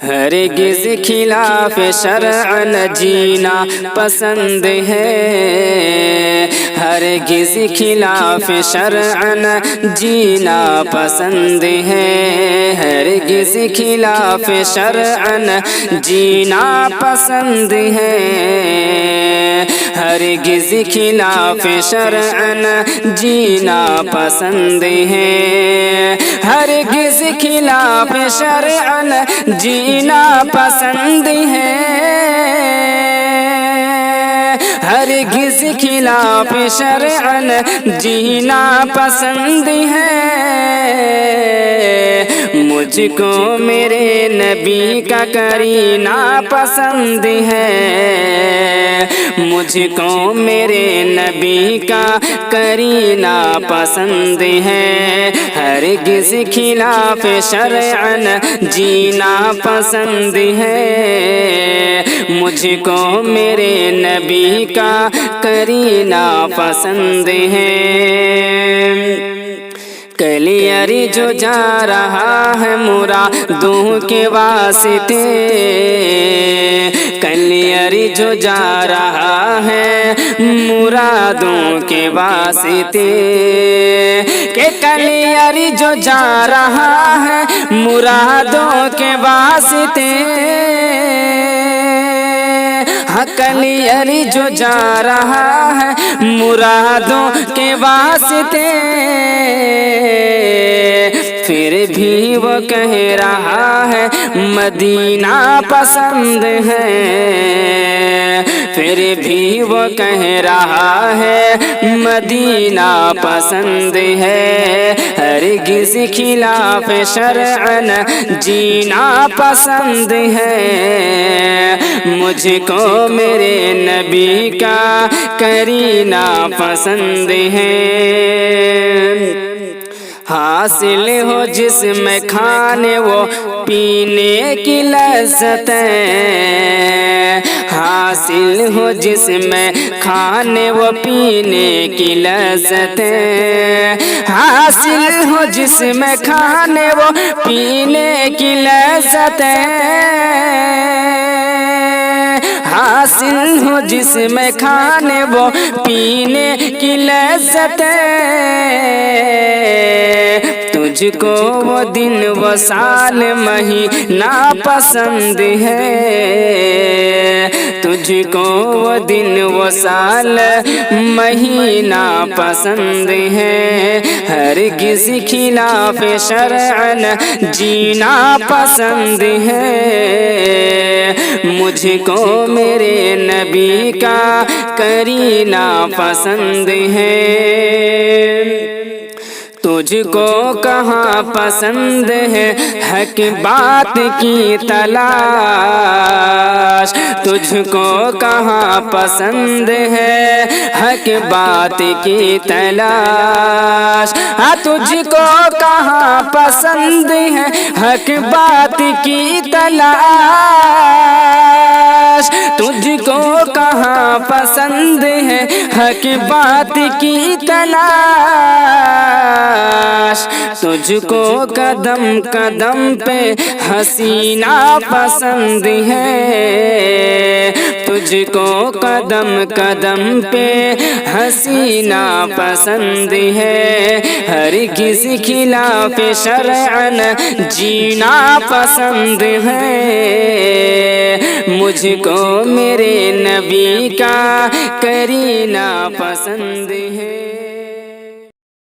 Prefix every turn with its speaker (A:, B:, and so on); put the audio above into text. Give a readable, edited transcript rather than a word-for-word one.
A: ہرگز خلاف شرع نہ جینا پسند ہے، ہرگز خلاف شرع نہ جینا پسند ہے، ہرگز خلاف شرع نہ جینا پسند ہے، ہرگز خلاف شرع نہ جینا پسند ہے، ہرگز خلاف شرع نہ جینا پسند ہے، ہرگز خلاف شرع نہ جینا پسند ہے، مجھ کو میرے نبی کا کرینہ پسند ہے، مجھ کو میرے نبی کا کرینہ پسند ہے، ہرگز خلاف شرع نہ جینا پسند ہے، مجھ کو میرے نبی کا کرینہ پسند ہے۔ کلیئری جو جا رہا ہے مرادوں کے واسطے، کلیئری جو جا رہا ہے مرادوں کے واسطے، کہ کلیئری جو جا رہا ہے مرادوں کے واسطے، کلیئری جو جا رہا ہے مرادوں کے واسطے، پھر بھی وہ کہہ رہا ہے مدینہ پسند ہے، پھر بھی وہ کہہ رہا ہے مدینہ پسند ہے، ہرگز خلاف شرع نہ جینا پسند ہے، مجھ کو میرے نبی کا کرینہ پسند ہے۔ حاصل ہو جس میں کھانے و پینے کی لذتیں، حاصل ہو جس میں کھانے و پینے کی لذتیں، حاصل ہو جس میں کھانے و پینے کی لذتیں، حاصل ہو جس میں کھانے و پینے کی لذتیں، تجھ کو وہ دن و سال مہینہ پسند ہے، تجھ کو وہ دن و سال مہینہ پسند ہے، ہرگز خلاف شرع نہ جینا پسند ہے، مجھ کو میرے نبی کا کرینہ پسند ہے۔ تجھ کو کہاں پسند ہے حق بات کی تلاش، تجھ کو کہاں پسند ہے حق بات کی تلاش، تجھ کو کہاں پسند ہے حق بات کی تلاش، تجھ کو کہاں پسند ہے حق بات کی تلاش، تجھ کو قدم قدم پہ حسینہ پسند ہے، تجھ کو قدم قدم پہ حسینہ پسند ہے، ہرگز خلاف شرع نہ جینا پسند ہے، مجھ کو میرے نبی کا کرینہ پسند ہے۔